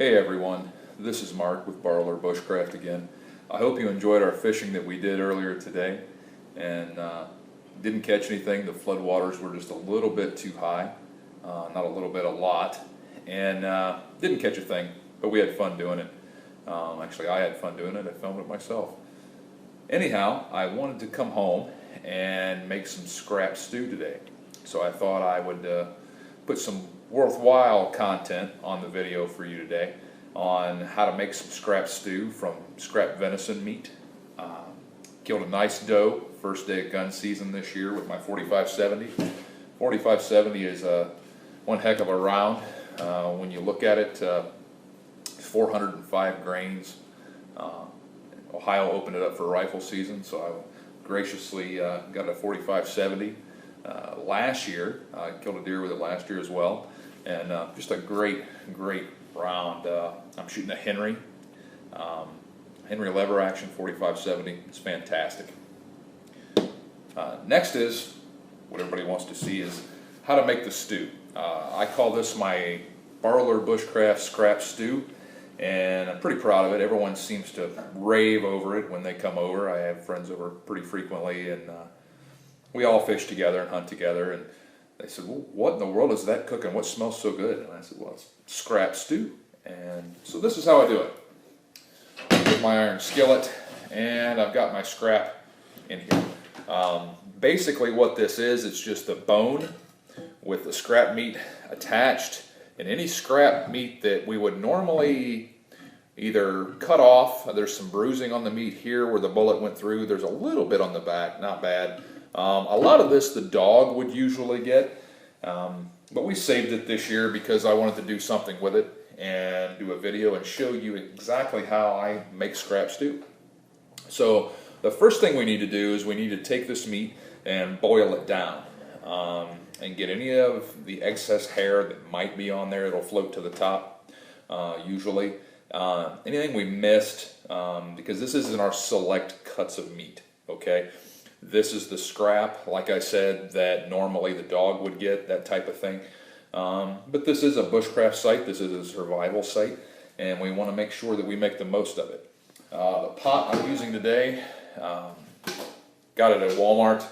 Hey everyone, this is Mark with Barler Bushcraft again. I hope you enjoyed our fishing that we did earlier today and didn't catch anything. The flood waters were just a little bit too high, not a little bit, a lot, and didn't catch a thing, but we had fun doing it. Actually, I had fun doing it. I filmed it myself. Anyhow, I wanted to come home and make some scrap stew today, so I thought I would put some worthwhile content on the video for you today on how to make some scrap stew from scrap venison meat. Killed a nice doe first day of gun season this year with my 4570. 4570 is one heck of a round. When you look at it, 405 grains. Ohio opened it up for rifle season, so I graciously got a 4570 last year. I killed a deer with it last year as well, and just a great round. I'm shooting a Henry lever action 4570. It's fantastic. Next is what everybody wants to see is how to make the stew. I call this my Barler Bushcraft scrap stew, and I'm pretty proud of it. Everyone seems to rave over it when they come over. I have friends over pretty frequently, and we all fish together and hunt together, and they said, well, what in the world is that cooking? What smells so good? And I said, well, it's scrap stew. And so this is how I do it. With my iron skillet, and I've got my scrap in here. Basically what this is, it's just a bone with the scrap meat attached, and any scrap meat that we would normally either cut off. There's some bruising on the meat here where the bullet went through. There's a little bit on the back, not bad. A lot of this the dog would usually get, but we saved it this year because I wanted to do something with it and do a video and show you exactly how I make scrap stew. So the first thing we need to do is we need to take this meat and boil it down and get any of the excess hair that might be on there. It'll float to the top usually. Anything we missed, because this isn't our select cuts of meat, okay? This is the scrap, like I said, that normally the dog would get, that type of thing. But this is a bushcraft site, this is a survival site, and we want to make sure that we make the most of it. The pot I'm using today, got it at Walmart.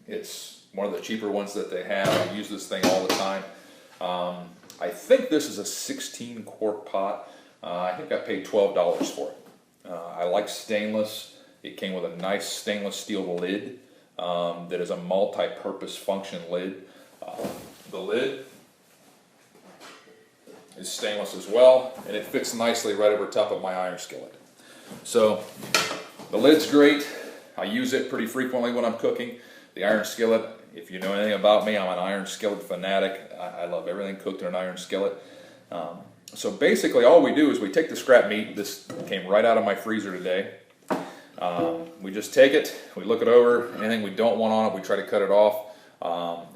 It's one of the cheaper ones that they have. I use this thing all the time. I think this is a 16 quart pot. I think I paid $12 for it. I like stainless. It came with a nice stainless steel lid that is a multi-purpose function lid. The lid is stainless as well, and it fits nicely right over top of my iron skillet. So the lid's great. I use it pretty frequently when I'm cooking. The iron skillet, if you know anything about me, I'm an iron skillet fanatic. I love everything cooked in an iron skillet. So basically all we do is we take the scrap meat. This came right out of my freezer today. We just take it, we look it over, anything we don't want on it, we try to cut it off.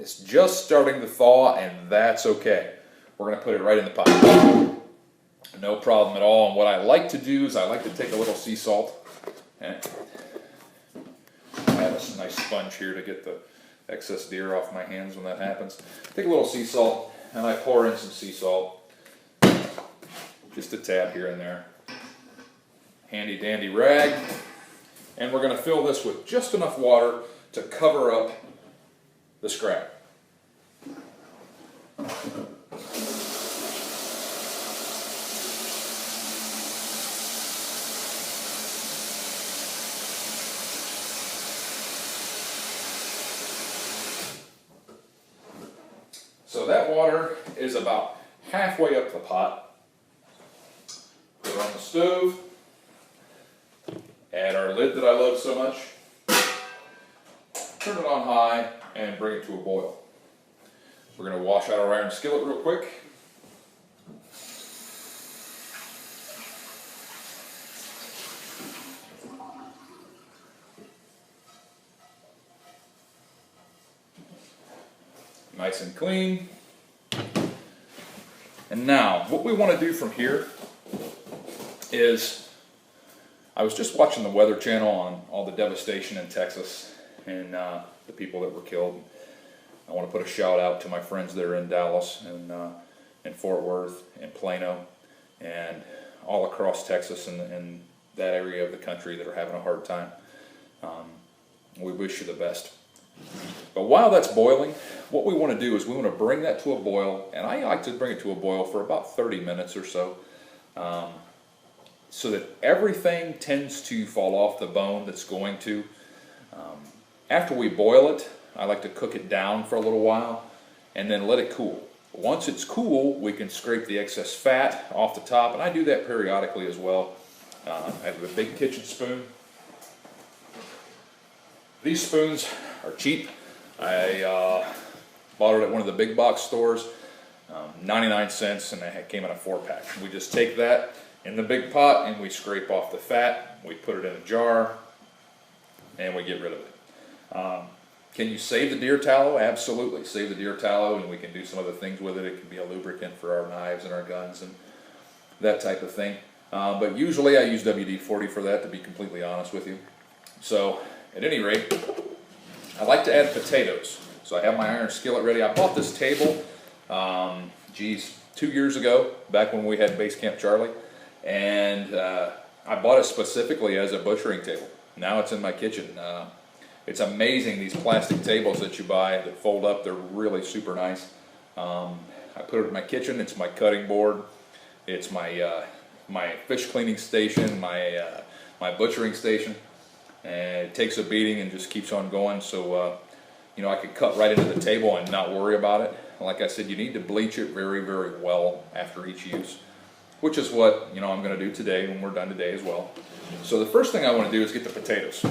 It's just starting to thaw, and that's okay. We're going to put it right in the pot. No problem at all. And what I like to do is I like to take a little sea salt. Okay. I have a nice sponge here to get the excess deer off my hands when that happens. Take a little sea salt, and I pour in some sea salt. Just a tad here and there. Handy dandy rag. And we're going to fill this with just enough water to cover up the scrap. So that water is about halfway up the pot. Put it on the stove. Add our lid that I love so much. Turn it on high and bring it to a boil. We're going to wash out our iron skillet real quick. Nice and clean. And now, what we want to do from here is, I was just watching the Weather Channel on all the devastation in Texas and the people that were killed. I want to put a shout out to my friends that are in Dallas and Fort Worth and Plano and all across Texas and that area of the country that are having a hard time. We wish you the best. But while that's boiling, what we want to do is we want to bring that to a boil, and I like to bring it to a boil for about 30 minutes or so, so that everything tends to fall off the bone that's going to. After we boil it, I like to cook it down for a little while and then let it cool. Once it's cool, we can scrape the excess fat off the top, and I do that periodically as well. I have a big kitchen spoon. These spoons are cheap. I bought it at one of the big box stores, 99 cents, and it came in a 4-pack. We just take that in the big pot and we scrape off the fat, we put it in a jar, and we get rid of it. Can you save the deer tallow? Absolutely. Save the deer tallow, and we can do some other things with it. It can be a lubricant for our knives and our guns and that type of thing. But usually I use WD-40 for that, to be completely honest with you. So, at any rate, I like to add potatoes. So I have my iron skillet ready. I bought this table, 2 years ago, back when we had Base Camp Charlie. And I bought it specifically as a butchering table. Now it's in my kitchen. It's amazing, these plastic tables that you buy that fold up. They're really super nice. I put it in my kitchen. It's my cutting board. It's my my fish cleaning station, my butchering station. And it takes a beating and just keeps on going. So you know, I could cut right into the table and not worry about it. Like I said, you need to bleach it very, very well after each use, which is what, you know, I'm going to do today when we're done today as well. So the first thing I want to do is get the potatoes.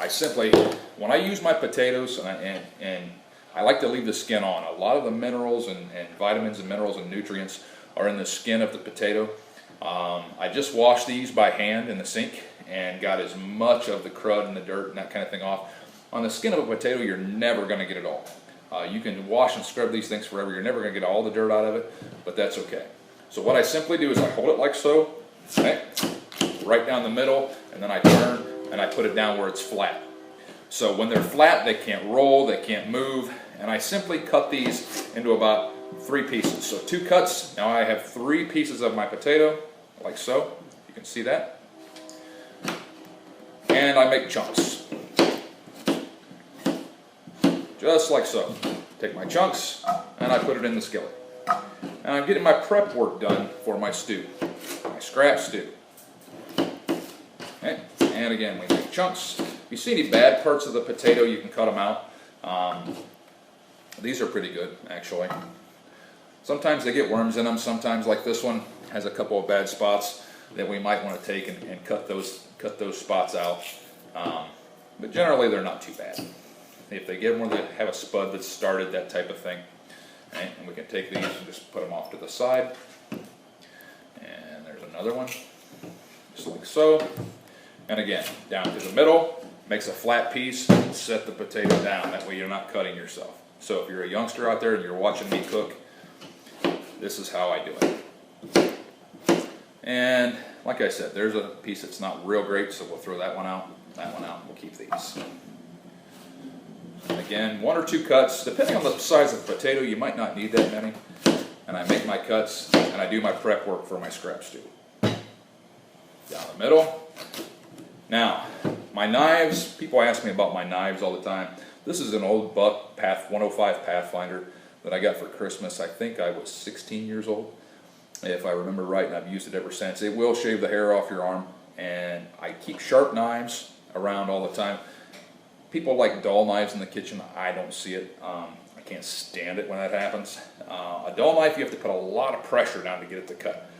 I simply, when I use my potatoes, and I like to leave the skin on. A lot of the minerals and vitamins and minerals and nutrients are in the skin of the potato. I just washed these by hand in the sink and got as much of the crud and the dirt and that kind of thing off. On the skin of a potato, you're never going to get it all. You can wash and scrub these things forever. You're never going to get all the dirt out of it, but that's okay. So what I simply do is I hold it like so, okay, right down the middle, and then I turn and I put it down where it's flat. So when they're flat, they can't roll, they can't move, and I simply cut these into about 3 pieces. So 2 cuts, now I have 3 pieces of my potato, like so. You can see that. And I make chunks. Just like so. Take my chunks, and I put it in the skillet. And I'm getting my prep work done for my stew, my scrap stew. Okay. And again, we make chunks. If you see any bad parts of the potato, you can cut them out. These are pretty good, actually. Sometimes they get worms in them. Sometimes, like this one, has a couple of bad spots that we might want to take and cut those spots out. But generally, they're not too bad. If they get one that have a spud that's started, that type of thing. Right? And we can take these and just put them off to the side. And there's another one, just like so. And again, down to the middle, makes a flat piece, set the potato down. That way you're not cutting yourself. So if you're a youngster out there and you're watching me cook, this is how I do it. And like I said, there's a piece that's not real great, so we'll throw that one out, and we'll keep these. And again, 1 or 2 cuts, depending on the size of the potato, you might not need that many. And I make my cuts, and I do my prep work for my scrap stew. Down the middle. Now, my knives, people ask me about my knives all the time. This is an old Buck 105 Pathfinder that I got for Christmas. I think I was 16 years old, if I remember right, and I've used it ever since. It will shave the hair off your arm, and I keep sharp knives around all the time. People like dull knives in the kitchen. I don't see it. I can't stand it when that happens. A dull knife, you have to put a lot of pressure down to get it to cut.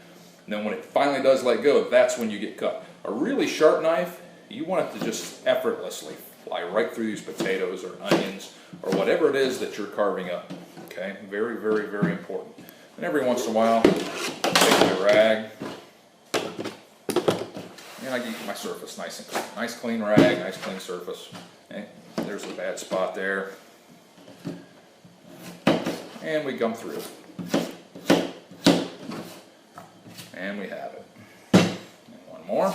And then when it finally does let go, that's when you get cut. A really sharp knife, you want it to just effortlessly fly right through these potatoes or onions or whatever it is that you're carving up. Okay, very, very, very important. And every once in a while, I take my rag and I get my surface nice and clean. Nice clean rag, nice clean surface. Okay, there's a bad spot there. And we come through. And we have it. And one more.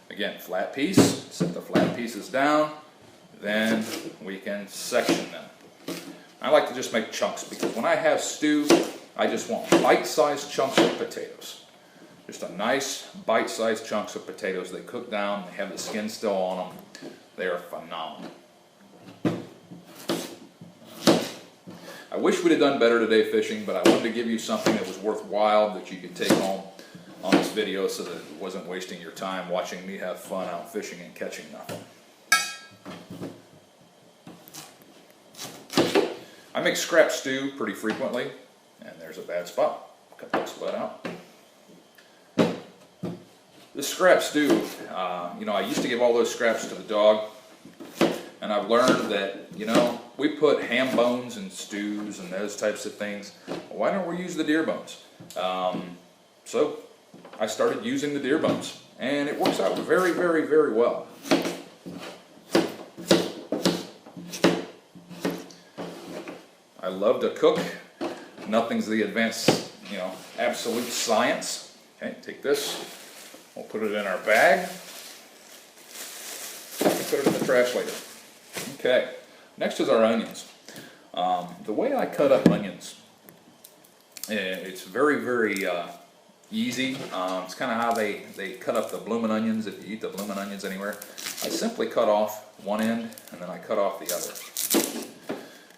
Again, flat piece. Set the flat pieces down. Then we can section them. I like to just make chunks because when I have stew, I just want bite-sized chunks of potatoes. Just a nice bite-sized chunks of potatoes. They cook down, they have the skin still on them. They are phenomenal. I wish we'd have done better today fishing, but I wanted to give you something that was worthwhile that you could take home on this video so that it wasn't wasting your time watching me have fun out fishing and catching nothing. I make scrap stew pretty frequently, and there's a bad spot. Cut that split out. This scrap stew, I used to give all those scraps to the dog, and I've learned that, we put ham bones in stews and those types of things. Well, why don't we use the deer bones? So I started using the deer bones, and it works out very, very, very well. I love to cook. Nothing's the advanced, absolute science. Okay, take this. We'll put it in our bag. Put it in the trash later. Okay, next is our onions. The way I cut up onions, it's very, very easy. It's kind of how they cut up the bloomin' onions, if you eat the bloomin' onions anywhere. I simply cut off one end, and then I cut off the other.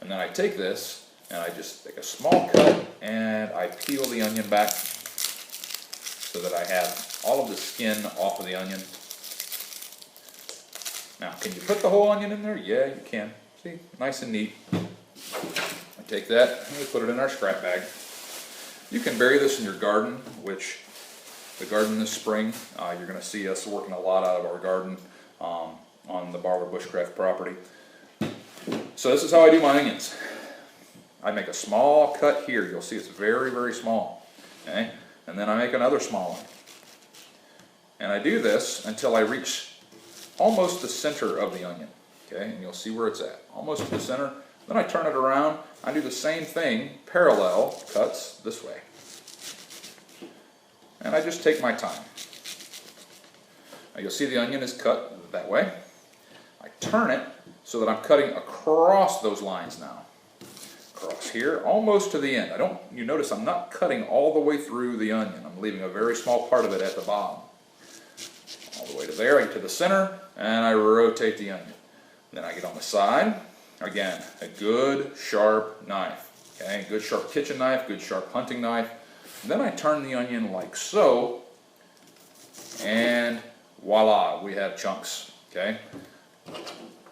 And then I take this, and I just take a small cut, and I peel the onion back so that I have all of the skin off of the onion. Now, can you put the whole onion in there? Yeah, you can. See, nice and neat. I take that, and we put it in our scrap bag. You can bury this in your garden, which the garden this spring, you're going to see us working a lot out of our garden on the Barber Bushcraft property. So this is how I do my onions. I make a small cut here. You'll see it's very, very small. Okay? And then I make another small one. And I do this until I reach almost the center of the onion. Okay? And you'll see where it's at. Almost to the center. Then I turn it around. I do the same thing, parallel cuts this way. And I just take my time. Now you'll see the onion is cut that way. I turn it so that I'm cutting across those lines now. Across here, almost to the end. You notice I'm not cutting all the way through the onion. I'm leaving a very small part of it at the bottom. All the way to there, I get to the center, and I rotate the onion. Then I get on the side. Again, a good sharp knife. Okay, good sharp kitchen knife, good sharp hunting knife. And then I turn the onion like so, and voila, we have chunks. Okay,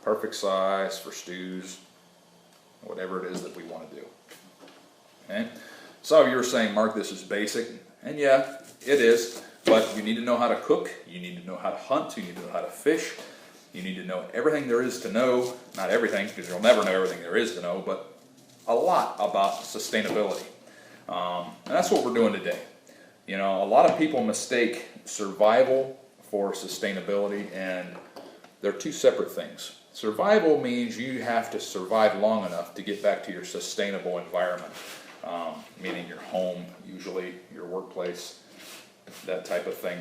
perfect size for stews, whatever it is that we want to do. Okay, some of you are saying, Mark, this is basic, and yeah, it is. But you need to know how to cook. You need to know how to hunt. You need to know how to fish. You need to know everything there is to know, not everything, because you'll never know everything there is to know, but a lot about sustainability. And that's what we're doing today. A lot of people mistake survival for sustainability, and they're two separate things. Survival means you have to survive long enough to get back to your sustainable environment, meaning your home, usually your workplace, that type of thing.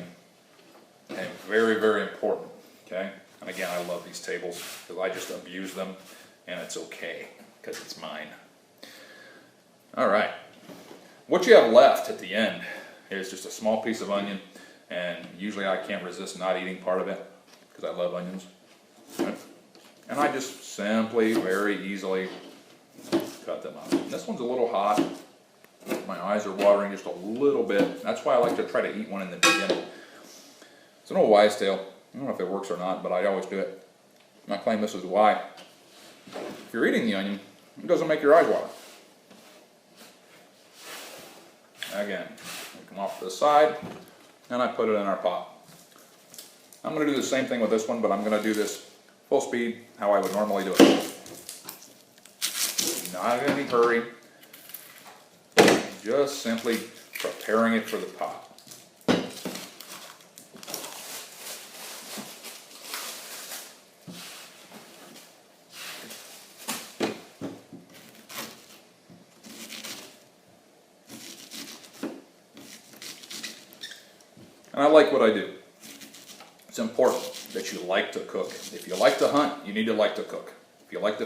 Okay, very, very important. Okay. And again, I love these tables because I just abuse them, and it's okay because it's mine. All right. What you have left at the end is just a small piece of onion, and usually I can't resist not eating part of it because I love onions. Right? And I just simply, very easily cut them up. And this one's a little hot. My eyes are watering just a little bit. That's why I like to try to eat one in the beginning. It's an old wives' tale. I don't know if it works or not, but I always do it. And I claim this is why. If you're eating the onion, it doesn't make your eyes water. Again, I come off to the side, and I put it in our pot. I'm going to do the same thing with this one, but I'm going to do this full speed, how I would normally do it. Not in any hurry. Just simply preparing it for the pot. And I like what I do. It's important that you like to cook. If you like to hunt, you need to like to cook. If you like to fish,